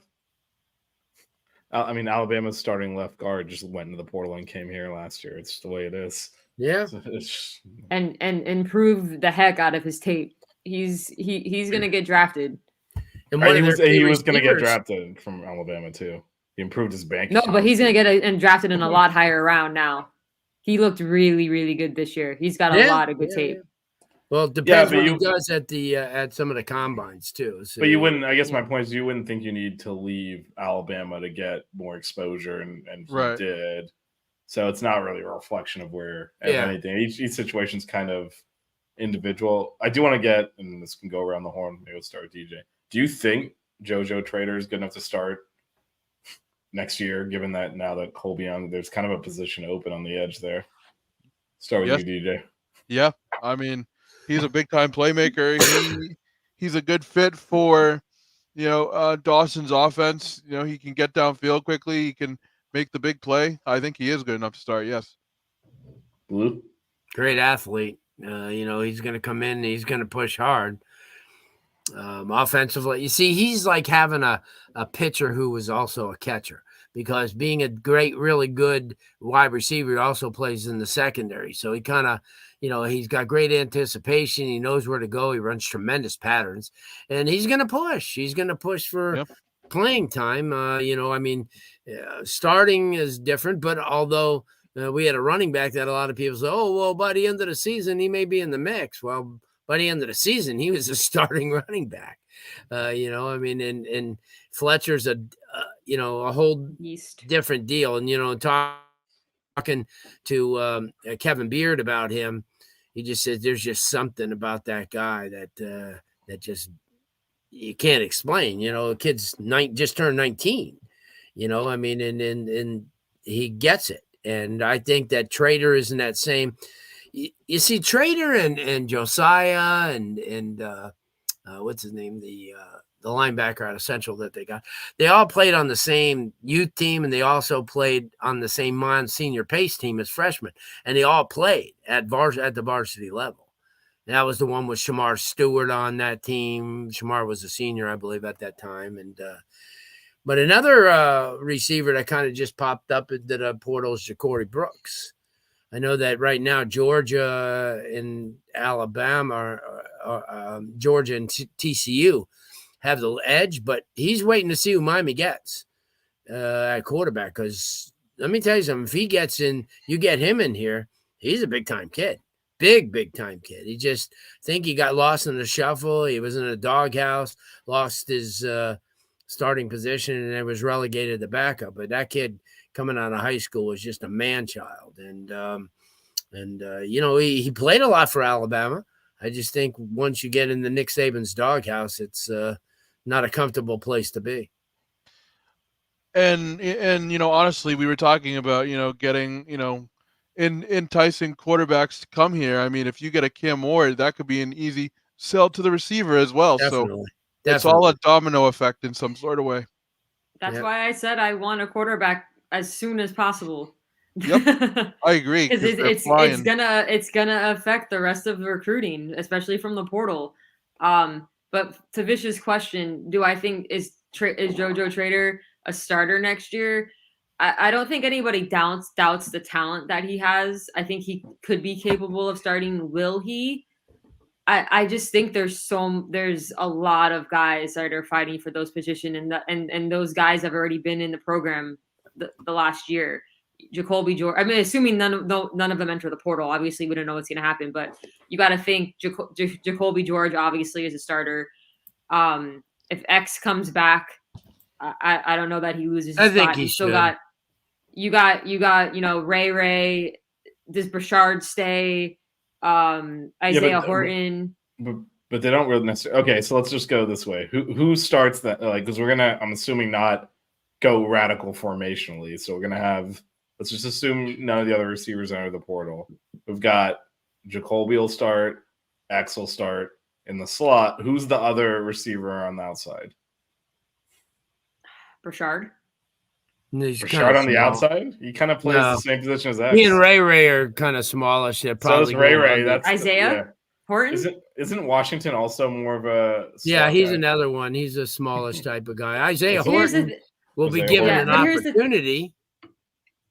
Alabama's starting left guard just went into the portal and came here last year. It's the way it is. Yeah. And improve the heck out of his tape. He's gonna get drafted. And he was gonna get drafted from Alabama too. He improved his bank. No, but he's gonna get drafted in a lot higher round now. He looked really, really good this year. He's got a lot of good tape. Yeah. Well, it depends what he does at some of the combines too. So, but you wouldn't. I guess my point is, you wouldn't think you need to leave Alabama to get more exposure, and he did. So it's not really a reflection of where anything. Each situation's kind of individual. I do want to get, and this can go around the horn. Maybe we'll start with DJ. Do you think JoJo Trader is good enough to start next year, given that now that Colby Young, there's kind of a position open on the edge there? Start with you, DJ. Yeah, I mean, he's a big time playmaker. He's a good fit for, Dawson's offense. He can get downfield quickly. He can make the big play. I think he is good enough to start. Yes. Blue. Great athlete. He's going to come in and he's going to push hard. Offensively, you see, he's like having a pitcher who was also a catcher, because being a really good wide receiver, he also plays in the secondary. So he kind of, he's got great anticipation. He knows where to go. He runs tremendous patterns, and he's going to push. He's going to push for playing time. Starting is different, but although we had a running back that a lot of people say, oh, well, by the end of the season, he may be in the mix. Well, by the end of the season, he was a starting running back. And Fletcher's a whole different deal. And, talking to Kevin Beard about him, he just said there's just something about that guy that just you can't explain. A kid's just turned 19, and he gets it. And I think that Trader is in that same. You see, Trader and Josiah and what's his name, the linebacker out of Central that they got. They all played on the same youth team, and they also played on the same senior pace team as freshmen. And they all played at the varsity level. And that was the one with Shamar Stewart on that team. Shamar was a senior, I believe, at that time. And but another receiver that kind of just popped up into the portal is Ja'Cory Brooks. I know that right now Georgia and Alabama, Georgia and TCU have the edge, but he's waiting to see who Miami gets at quarterback. Because let me tell you something, if he gets in, you get him in here, he's a big-time kid. Big-time kid. He just think he got lost in the shuffle. He was in a doghouse, lost his starting position, and then was relegated to backup. But that kid coming out of high school was just a man-child. And he played a lot for Alabama. I just think once you get in the Nick Saban's doghouse, it's not a comfortable place to be. And honestly, we were talking about, getting, enticing quarterbacks to come here. I mean, if you get a Cam Ward, that could be an easy sell to the receiver as well. Definitely. It's all a domino effect in some sort of way. That's why I said I want a quarterback as soon as possible. Yep, I agree. Because it's gonna affect the rest of the recruiting, especially from the portal. But to Vish's question, do I think is JoJo Trader a starter next year? I don't think anybody doubts the talent that he has. I think he could be capable of starting. Will he? I just think there's a lot of guys that are fighting for those positions, and those guys have already been in the program the last year. Jacoby George. I mean, assuming none of them enter the portal. Obviously, we don't know what's going to happen, but you got to think Jacoby George obviously is a starter. If X comes back, I don't know that he loses his I think spot. he You still should. got Ray. Does Brashard stay? Isaiah Horton. But they don't really necessarily. Okay, so let's just go this way. Who starts that? Like, because we're gonna, I'm assuming, not go radical formationally. So we're gonna have. Let's just assume none of the other receivers enter the portal. We've got Jacoby will start, X will start in the slot. Who's the other receiver on the outside? Brashard. Brashard on the outside? He kind of plays the same position as X. He and Ray are kind of smallish. They're probably so is Ray. That's Isaiah Horton. Isn't Washington also more of a? Yeah, he's guy? another one. He's a smallish type of guy. Isaiah Horton will be Isaiah given Horton. an opportunity.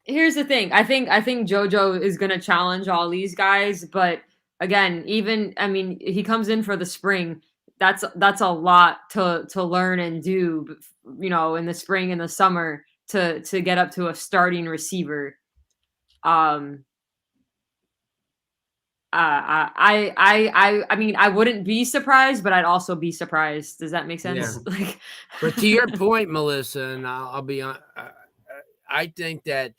Here's the thing. I think JoJo is going to challenge all these guys, but again, he comes in for the spring. That's a lot to learn and do, in the spring and the summer to get up to a starting receiver. I wouldn't be surprised, but I'd also be surprised. Does that make sense? Yeah. But to your point, Melissa, and I'll be on. I think that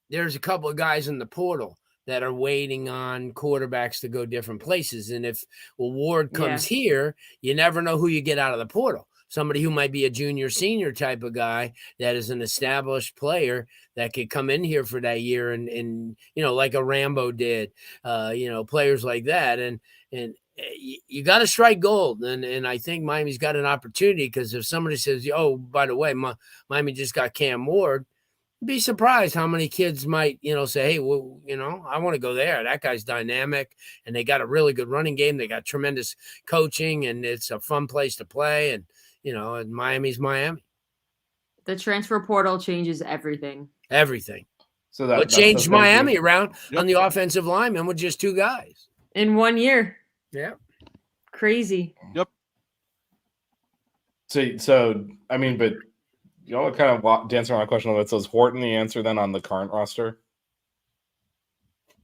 there's a couple of guys in the portal that are waiting on quarterbacks to go different places. And if Ward comes here, you never know who you get out of the portal. Somebody who might be a junior, senior type of guy that is an established player that could come in here for that year and like a Rambo did, players like that. And you got to strike gold. And I think Miami's got an opportunity because if somebody says, oh, by the way, Miami just got Cam Ward, be surprised how many kids might, say, hey, well, I want to go there. That guy's dynamic and they got a really good running game. They got tremendous coaching and it's a fun place to play. And, and Miami's Miami. The transfer portal changes everything. Everything. So that changed Miami around on the offensive lineman with just two guys. In 1 year. Yeah. Crazy. Yep. So but y'all are kind of dancing around a question a little bit. So is Horton the answer then on the current roster?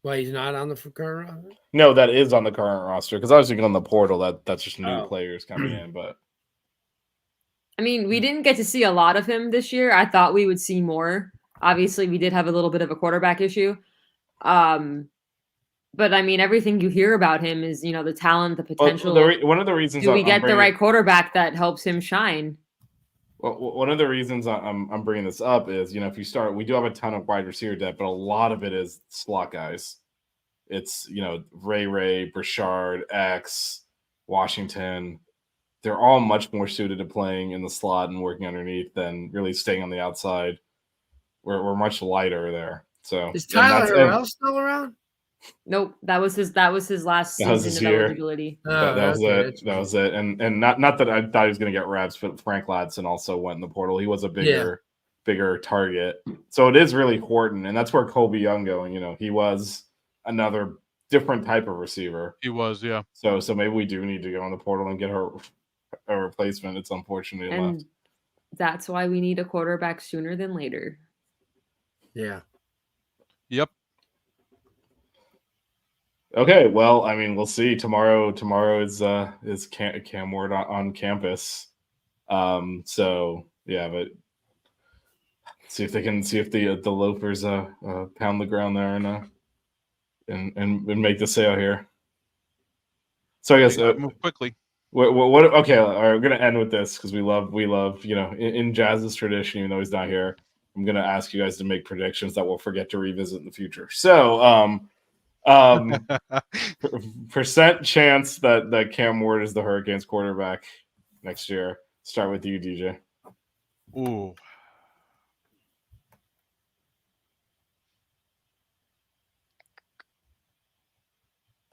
Well, he's not on the current roster? No, that is on the current roster. Because I was thinking on the portal, that's just new players coming in. But we didn't get to see a lot of him this year. I thought we would see more. Obviously, we did have a little bit of a quarterback issue. But everything you hear about him is, the talent, the potential. One of the reasons do we get the right quarterback that helps him shine? Well, one of the reasons I'm bringing this up is, if you start, we do have a ton of wide receiver depth, but a lot of it is slot guys. It's, Ray, Brashard, X, Washington. They're all much more suited to playing in the slot and working underneath than really staying on the outside. We're much lighter there. So is Tyler Harrell still around? Nope, that was his last season of eligibility. That was it. And not that I thought he was going to get reps, but Frank Ladson also went in the portal. He was a bigger target. So it is really Horton, and that's where Colby Young going. He was another different type of receiver. He was, yeah. So maybe we do need to go in the portal and get a replacement. It's unfortunately left. That's why we need a quarterback sooner than later. Yeah. Yep. Okay, well, we'll see. Tomorrow is Cam Ward on campus. So yeah, but see if the loafers pound the ground there and make the sale here. So I guess move quickly. What? Okay, all right, we're gonna end with this because we love in Jazz's tradition. Even though he's not here, I'm gonna ask you guys to make predictions that we'll forget to revisit in the future. So percent chance that Cam Ward is the Hurricanes quarterback next year. Start with you, DJ. Ooh.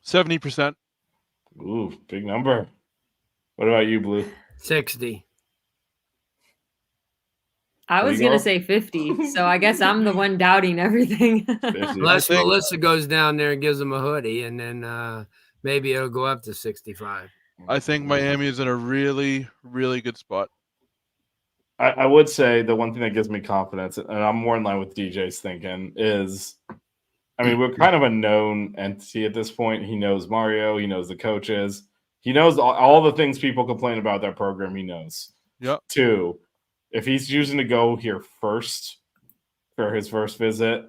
%70. Ooh, big number. What about you, Blue? 60. I There was you gonna go. say 50, so I guess I'm the one doubting everything. 50. Unless think- Melissa goes down there and gives him a hoodie, and then maybe it'll go up to 65. I think Miami is in a really, really good spot. I would say the one thing that gives me confidence, and I'm more in line with DJ's thinking, is I mean, we're kind of a known entity at this point. He knows Mario, he knows the coaches, he knows all the things people complain about that program, he knows. Yep. 2, if he's choosing to go here first for his first visit,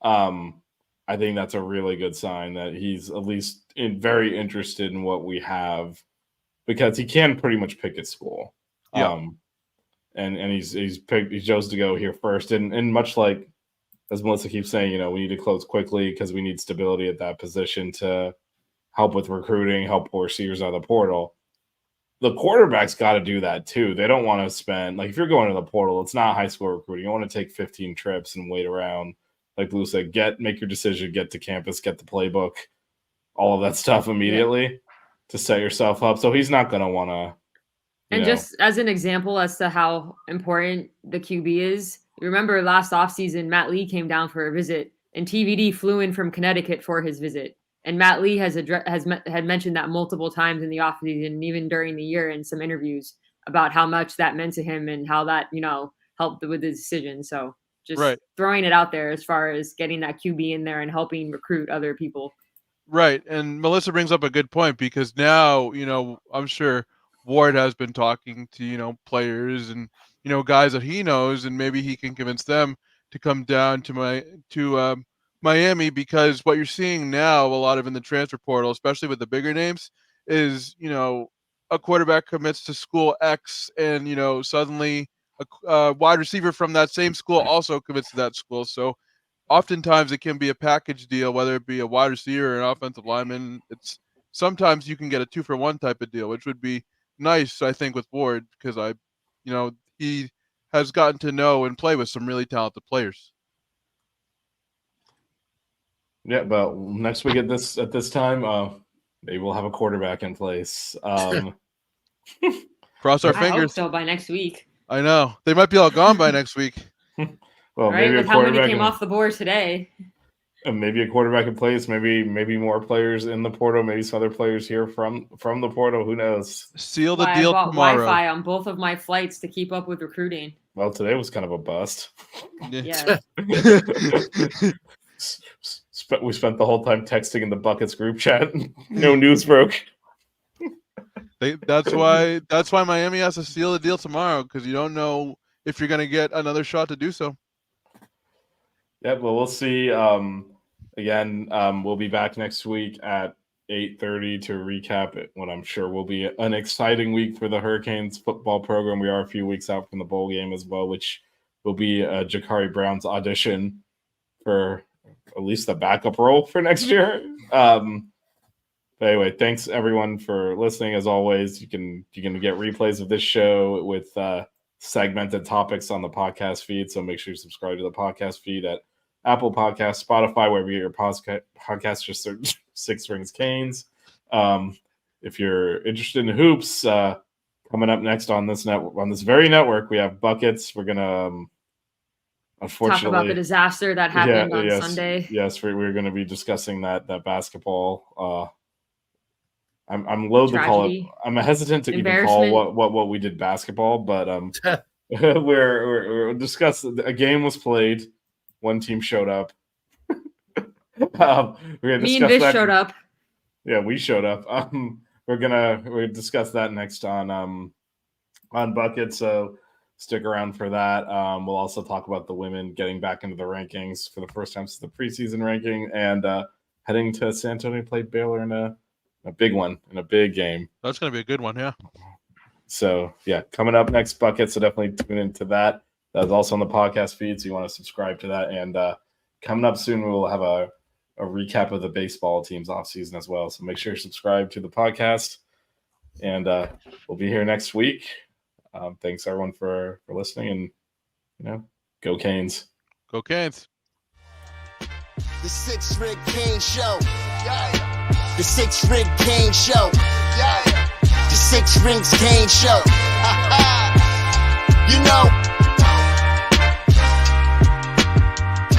I think that's a really good sign that he's at least very interested in what we have, because he can pretty much pick his school. Yeah. And he chose to go here first, and much like as Melissa keeps saying, we need to close quickly because we need stability at that position to help with recruiting, help pour receivers out of the portal. The quarterback's got to do that too. They don't want to spend, like, if you're going to the portal, it's not high school recruiting. You want to take 15 trips and wait around. Like Blue said, make your decision, get to campus, get the playbook, all of that stuff immediately to set yourself up. So he's not going to want to. And just as an example as to how important the QB is, you remember last offseason, Matt Lee came down for a visit, and TVD flew in from Connecticut for his visit. And Matt Lee had mentioned that multiple times in the offseason, and even during the year in some interviews, about how much that meant to him and how that, helped with the decision. So just throwing it out there as far as getting that QB in there and helping recruit other people. Right. And Melissa brings up a good point, because now, I'm sure Ward has been talking to, players and, guys that he knows, and maybe he can convince them to come down to Miami, because what you're seeing now a lot of in the transfer portal, especially with the bigger names, is, a quarterback commits to school X, and, suddenly a wide receiver from that same school also commits to that school. So oftentimes it can be a package deal, whether it be a wide receiver or an offensive lineman. Sometimes you can get a 2-for-1 type of deal, which would be nice, I think, with Ward, because he has gotten to know and play with some really talented players. Yeah, but next week at this time, maybe we'll have a quarterback in place. Cross our I hope fingers. so by next week. I know they might be all gone by next week. Well, Right, maybe with a how many quarterback came off the board today. and maybe a quarterback in place. Maybe more players in the portal. Maybe some other players here from the portal. Who knows? Seal the I deal bought tomorrow. Wi-Fi on both of my flights to keep up with recruiting. Well, today was kind of a bust. Yeah. We spent the whole time texting in the Buckets group chat. No news broke. That's why Miami has to seal the deal tomorrow, because you don't know if you're going to get another shot to do so. Yeah, well, we'll see. Again, we'll be back next week at 8:30 to recap it, what I'm sure will be an exciting week for the Hurricanes football program. We are a few weeks out from the bowl game as well, which will be Jakari Brown's audition for at least the backup role for next year. But anyway, thanks everyone for listening. As always, you can get replays of this show with segmented topics on the podcast feed. So make sure you subscribe to the podcast feed at Apple Podcasts, Spotify, wherever you get your podcast. Just search Six Rings Canes. If you're interested in hoops, coming up next on this network, on this very network, we have Buckets. We're gonna unfortunately talk about the disaster that happened on Sunday. Yes, we're going to be discussing that basketball. I'm loath to call it. I'm hesitant to even call what we did basketball, but we're discussing. A game was played. One team showed up. We're gonna Me and Vish showed up. Yeah, we showed up. We're gonna discuss that next on Bucket. So stick around for that. We'll also talk about the women getting back into the rankings for the first time since the preseason ranking, and heading to San Antonio to play Baylor in a big one, in a big game. That's going to be a good one, yeah. So, yeah, coming up next, Bucket, so definitely tune into that. That's also on the podcast feed, so you want to subscribe to that. And coming up soon, we will have a recap of the baseball team's offseason as well. So make sure you subscribe to the podcast, and we'll be here next week. Thanks, everyone, for listening, and, go Canes. Go Canes. The Six Ring Cane Show. Yeah. The Six Ring Cane Show. Yeah. The Six Rings Cane Show. You know.